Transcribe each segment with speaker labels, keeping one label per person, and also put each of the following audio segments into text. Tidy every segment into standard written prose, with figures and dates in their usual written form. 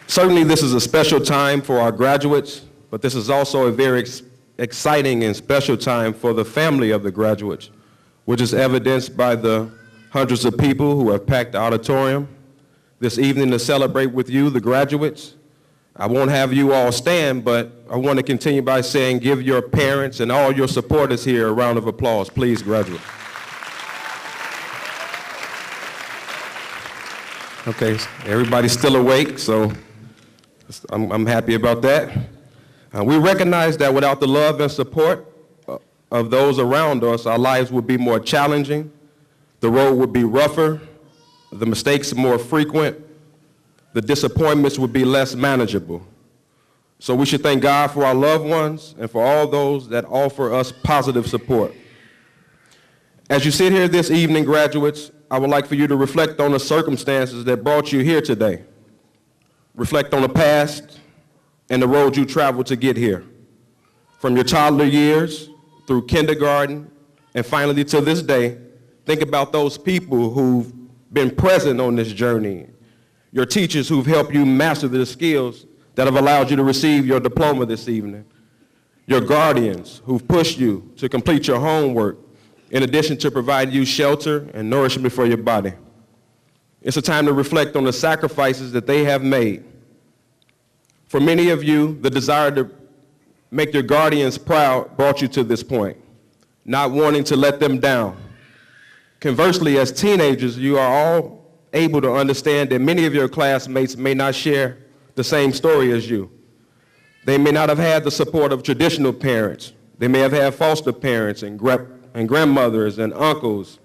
Speaker 1: Certainly this is a special time for our graduates, but this is also a very exciting and special time for the family of the graduates, which is evidenced by the hundreds of people who have packed the auditorium this evening to celebrate with you, the graduates. I won't have you all stand, but I want to continue by saying give your parents and all your supporters here a round of applause. Please, graduates. Okay, everybody's still awake, so I'm happy about that. We recognize that without the love and support of those around us, our lives would be more challenging, the road would be rougher, the mistakes more frequent, the disappointments would be less manageable. So we should thank God for our loved ones and for all those that offer us positive support. As you sit here this evening, graduates, I would like for you to reflect on the circumstances that brought you here today. Reflect on the past and the road you traveled to get here. From your toddler years through kindergarten and finally to this day, think about those people who've been present on this journey. Your teachers who've helped you master the skills that have allowed you to receive your diploma this evening. Your guardians who've pushed you to complete your homework in addition to providing you shelter and nourishment for your body. It's a time to reflect on the sacrifices that they have made. For many of you, the desire to make your guardians proud brought you to this point, not wanting to let them down. Conversely, as teenagers, you are all able to understand that many of your classmates may not share the same story as you. They may not have had the support of traditional parents. They may have had foster parents and grandmothers and uncles,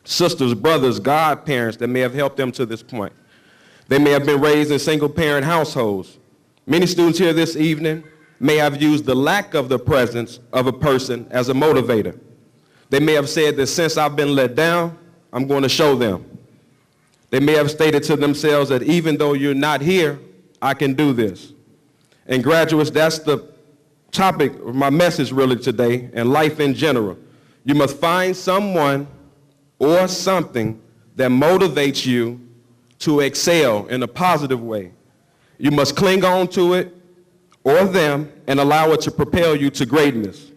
Speaker 1: sisters, brothers, godparents that may have helped them to this point. They may have been raised in single-parent households. Many students here this evening may have used the lack of the presence of a person as a motivator. They may have said that since I've been let down, I'm going to show them. They may have stated to themselves that even though you're not here, I can do this. And graduates, that's the topic of my message really today, and life in general. You must find someone or something that motivates you to excel in a positive way. You must cling on to it or them and allow it to propel you to greatness.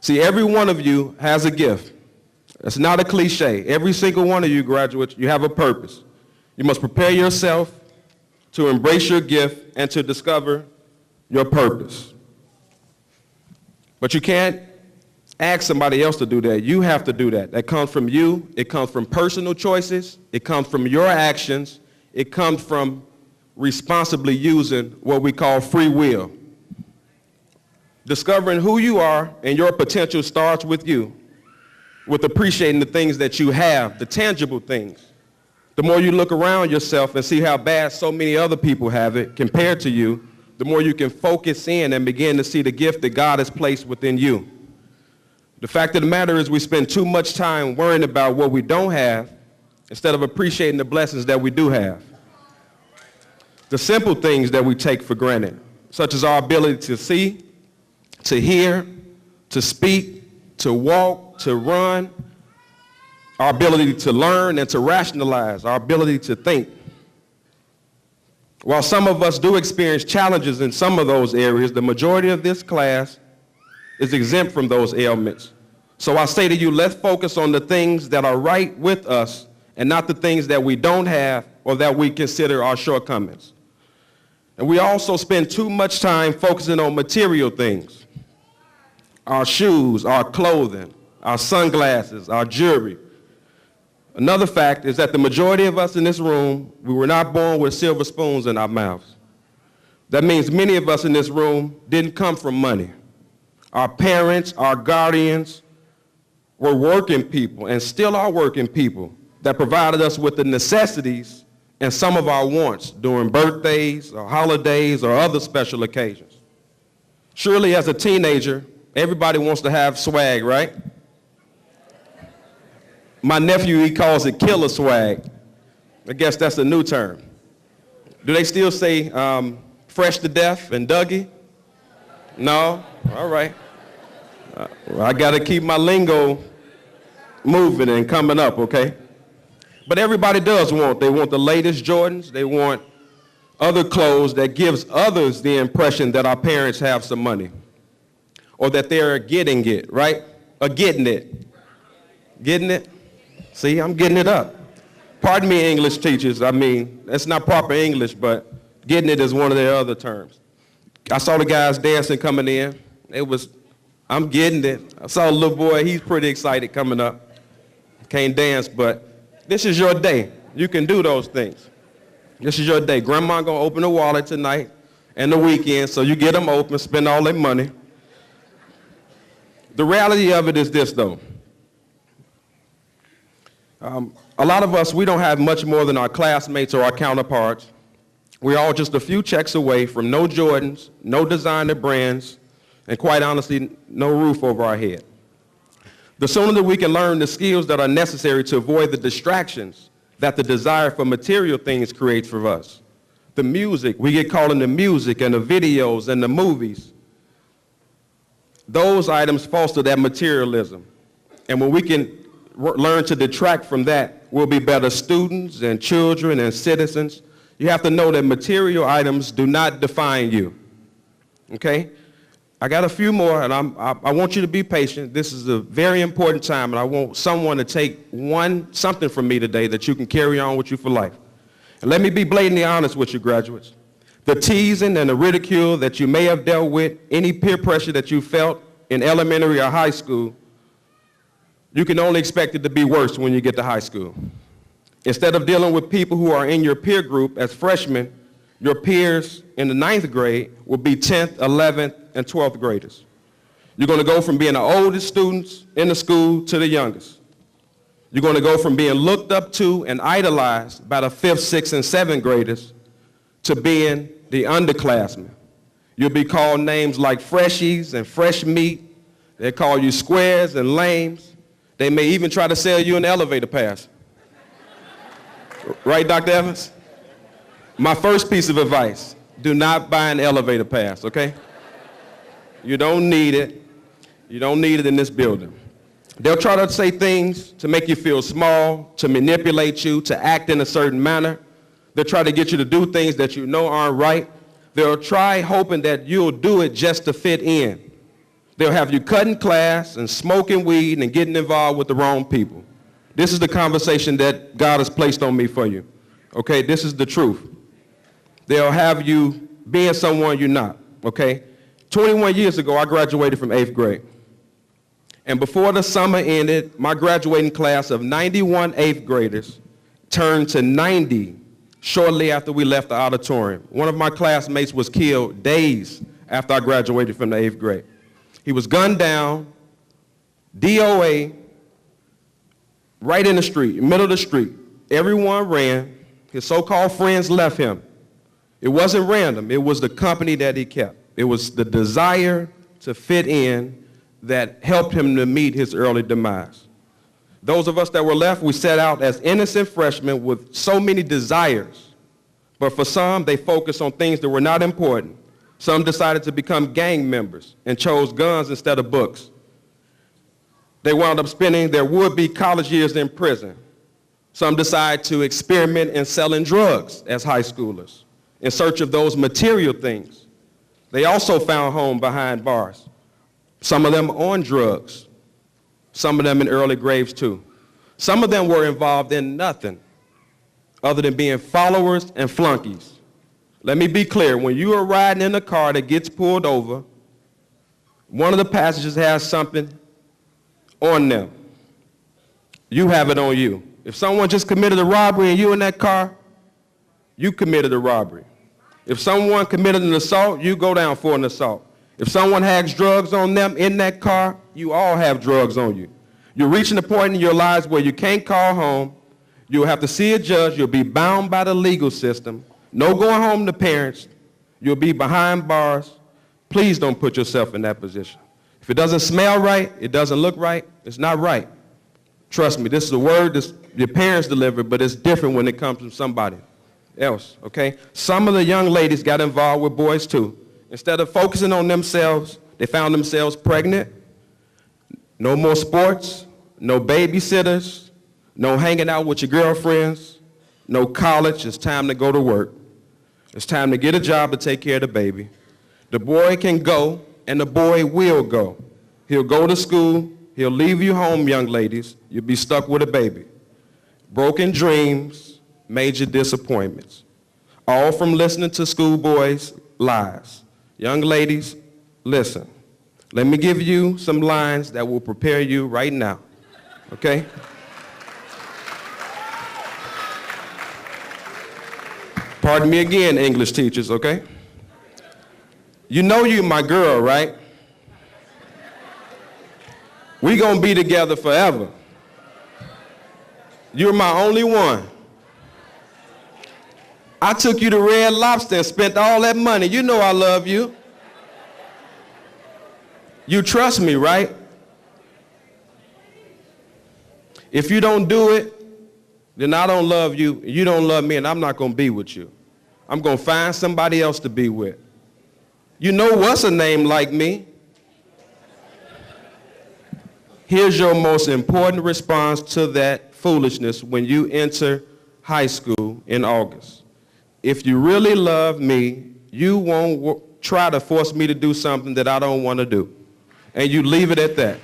Speaker 1: See, every one of you has a gift. It's not a cliche. Every single one of you graduates, you have a purpose. You must prepare yourself to embrace your gift and to discover your purpose. But you can't ask somebody else to do that. You have to do that. That comes from you. It comes from personal choices. It comes from your actions. It comes from responsibly using what we call free will. Discovering who you are and your potential starts with you, with appreciating the things that you have, the tangible things. The more you look around yourself and see how bad so many other people have it compared to you, the more you can focus in and begin to see the gift that God has placed within you. The fact of the matter is we spend too much time worrying about what we don't have instead of appreciating the blessings that we do have. The simple things that we take for granted, such as our ability to see, to hear, to speak, to walk, to run, our ability to learn and to rationalize, our ability to think. While some of us do experience challenges in some of those areas, the majority of this class is exempt from those ailments. So I say to you, let's focus on the things that are right with us and not the things that we don't have or that we consider our shortcomings. And we also spend too much time focusing on material things. Our shoes, our clothing, our sunglasses, our jewelry. Another fact is that the majority of us in this room, we were not born with silver spoons in our mouths. That means many of us in this room didn't come from money. Our parents, our guardians were working people and still are working people that provided us with the necessities and some of our wants during birthdays or holidays or other special occasions. Surely as a teenager, everybody wants to have swag, right? My nephew, he calls it killer swag. I guess that's a new term. Do they still say fresh to death and Dougie? No? All right. Well, I got to keep my lingo moving and coming up, okay? But everybody does want. They want the latest Jordans. They want other clothes that gives others the impression that our parents have some money or that they're getting it, right? Or getting it. Getting it? See, I'm getting it up. Pardon me, English teachers. I mean, that's not proper English, but getting it is one of their other terms. I saw the guys dancing coming in. I'm getting it. I saw a little boy, he's pretty excited coming up. Can't dance, but this is your day. You can do those things. This is your day. Grandma gonna open the wallet tonight and the weekend, so you get them open, spend all their money. The reality of it is this, though. A lot of us, we don't have much more than our classmates or our counterparts. We're all just a few checks away from no Jordans, no designer brands, and quite honestly, no roof over our head. The sooner that we can learn the skills that are necessary to avoid the distractions that the desire for material things creates for us. The music, we get caught in the music and the videos and the movies. Those items foster that materialism. And when we can learn to detract from that, we'll be better students and children and citizens. You have to know that material items do not define you. Okay? I got a few more, and I want you to be patient. This is a very important time, and I want someone to take something from me today that you can carry on with you for life. And let me be blatantly honest with you, graduates. The teasing and the ridicule that you may have dealt with, any peer pressure that you felt in elementary or high school, you can only expect it to be worse when you get to high school. Instead of dealing with people who are in your peer group as freshmen, your peers in the 9th grade will be 10th, 11th, and 12th graders. You're going to go from being the oldest students in the school to the youngest. You're going to go from being looked up to and idolized by the 5th, 6th, and 7th graders to being the underclassmen. You'll be called names like freshies and fresh meat. They call you squares and lames. They may even try to sell you an elevator pass. Right, Dr. Evans? My first piece of advice, do not buy an elevator pass, okay? You don't need it. You don't need it in this building. They'll try to say things to make you feel small, to manipulate you, to act in a certain manner. They'll try to get you to do things that you know aren't right. They'll try hoping that you'll do it just to fit in. They'll have you cutting class and smoking weed and getting involved with the wrong people. This is the conversation that God has placed on me for you. Okay, this is the truth. They'll have you being someone you're not, okay? 21 years ago, I graduated from 8th grade. And before the summer ended, my graduating class of 91 8th graders turned to 90 shortly after we left the auditorium. One of my classmates was killed days after I graduated from the 8th grade. He was gunned down, DOA, right in the street, middle of the street. Everyone ran. His so-called friends left him. It wasn't random. It was the company that he kept. It was the desire to fit in that helped him to meet his early demise. Those of us that were left, we set out as innocent freshmen with so many desires. But for some, they focused on things that were not important. Some decided to become gang members and chose guns instead of books. They wound up spending their would-be college years in prison. Some decided to experiment in selling drugs as high schoolers in search of those material things. They also found home behind bars. Some of them on drugs. Some of them in early graves too. Some of them were involved in nothing other than being followers and flunkies. Let me be clear, when you are riding in a car that gets pulled over, one of the passengers has something on them. You have it on you. If someone just committed a robbery and you in that car, you committed a robbery. If someone committed an assault, you go down for an assault. If someone has drugs on them in that car, you all have drugs on you. You're reaching a point in your lives where you can't call home. You'll have to see a judge. You'll be bound by the legal system. No going home to parents. You'll be behind bars. Please don't put yourself in that position. If it doesn't smell right, it doesn't look right, it's not right. Trust me, this is a word that your parents delivered, but it's different when it comes from somebody else, okay? Some of the young ladies got involved with boys too. Instead of focusing on themselves, they found themselves pregnant. No more sports, no babysitters, no hanging out with your girlfriends, no college, it's time to go to work. It's time to get a job to take care of the baby. The boy can go, and the boy will go. He'll go to school. He'll leave you home, young ladies. You'll be stuck with a baby. Broken dreams, major disappointments, all from listening to schoolboys' lies. Young ladies, listen. Let me give you some lines that will prepare you right now, okay? Pardon me again, English teachers, okay? You know you my girl, right? We gonna be together forever. You're my only one. I took you to Red Lobster and spent all that money. You know I love you. You trust me, right? If you don't do it, then I don't love you, you don't love me, and I'm not gonna be with you. I'm gonna find somebody else to be with. You know what's a name like me? Here's your most important response to that foolishness when you enter high school in August. If you really love me, you won't try to force me to do something that I don't want to do. And you leave it at that.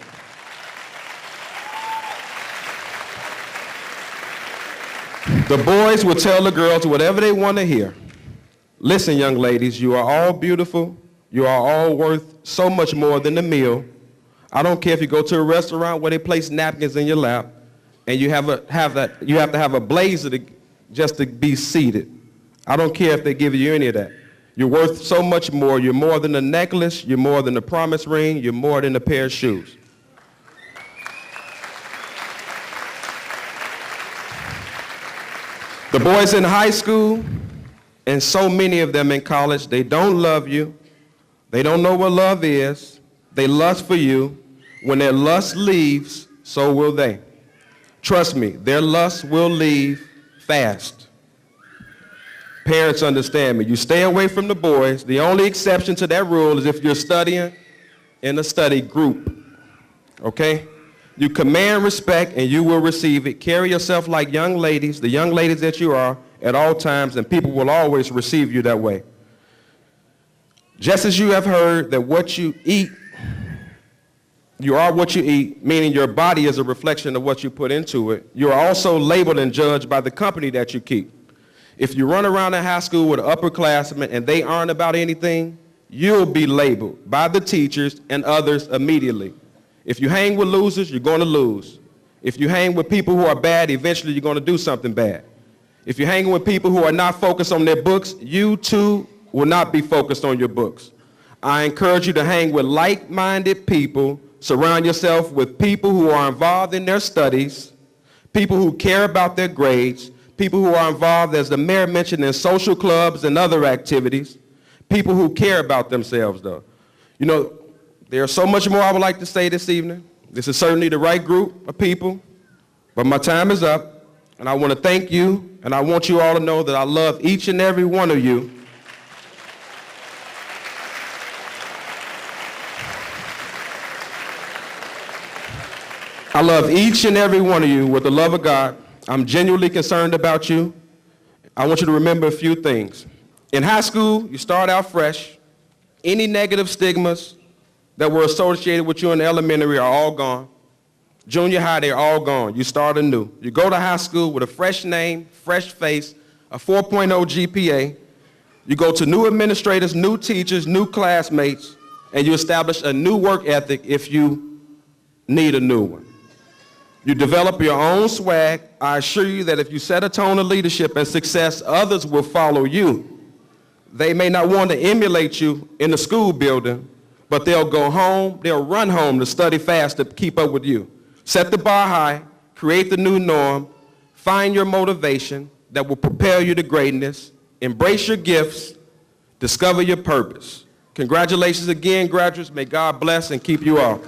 Speaker 1: The boys will tell the girls whatever they want to hear. Listen, young ladies, you are all beautiful. You are all worth so much more than a meal. I don't care if you go to a restaurant where they place napkins in your lap and you have to have a blazer just to be seated. I don't care if they give you any of that. You're worth so much more. You're more than a necklace. You're more than a promise ring. You're more than a pair of shoes. The boys in high school, and so many of them in college, they don't love you. They don't know what love is. They lust for you. When their lust leaves, so will they. Trust me, their lust will leave fast. Parents, understand me. You stay away from the boys. The only exception to that rule is if you're studying in a study group, okay? You command respect and you will receive it. Carry yourself like young ladies, the young ladies that you are at all times, and people will always receive you that way. Just as you have heard that what you eat, you are what you eat, meaning your body is a reflection of what you put into it. You are also labeled and judged by the company that you keep. If you run around in high school with upperclassmen and they aren't about anything, you'll be labeled by the teachers and others immediately. If you hang with losers, you're going to lose. If you hang with people who are bad, eventually you're going to do something bad. If you're hanging with people who are not focused on their books, you too will not be focused on your books. I encourage you to hang with like-minded people. Surround yourself with people who are involved in their studies, people who care about their grades, people who are involved, as the mayor mentioned, in social clubs and other activities, people who care about themselves, though. You know, there's so much more I would like to say this evening. This is certainly the right group of people, but my time is up, and I want to thank you, and I want you all to know that I love each and every one of you. I love each and every one of you with the love of God. I'm genuinely concerned about you. I want you to remember a few things. In high school, you start out fresh. Any negative stigmas that were associated with you in elementary are all gone. Junior high, they're all gone. You start anew. You go to high school with a fresh name, fresh face, a 4.0 GPA. You go to new administrators, new teachers, new classmates, and you establish a new work ethic if you need a new one. You develop your own swag. I assure you that if you set a tone of leadership and success, others will follow you. They may not want to emulate you in the school building, but they'll go home, they'll run home to study fast to keep up with you. Set the bar high, create the new norm, find your motivation that will propel you to greatness, embrace your gifts, discover your purpose. Congratulations again, graduates. May God bless and keep you all.